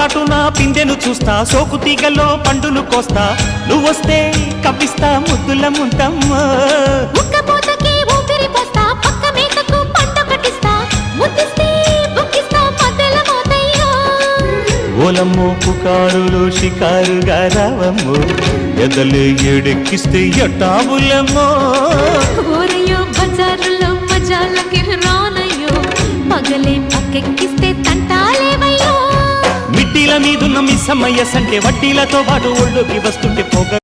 చాటున పిందెను చూస్తా, సోకు తీగల్లో పండును కోస్తా, నువ్వొస్తే కప్పిస్తా ముద్దుల ముంతమ్మో. ఉక్కపోతకి ఊపిరి పోస్తా, పక్క మేతకు పంట కట్టిస్తా, ముద్దిస్తే బుక్కిస్తా మధ్యల మోతయ్యో. ఓలమ్మో పుకారులు షికారుగా రావమ్మో, ఎదలు ఏడెక్కిస్తే ఎట్టాబులమ్మో. ఓరయ్యో బజారులో మజాలకి రానయ్యో, పగలే పక్కెక్కిస్తే తంటాలేవయ్యో. మిట్టిల మీదున్న మిస్సమ్మయ్య సంటే వడ్డీలతో పాటు ఒళ్ళోకి వస్తుంటే పొగ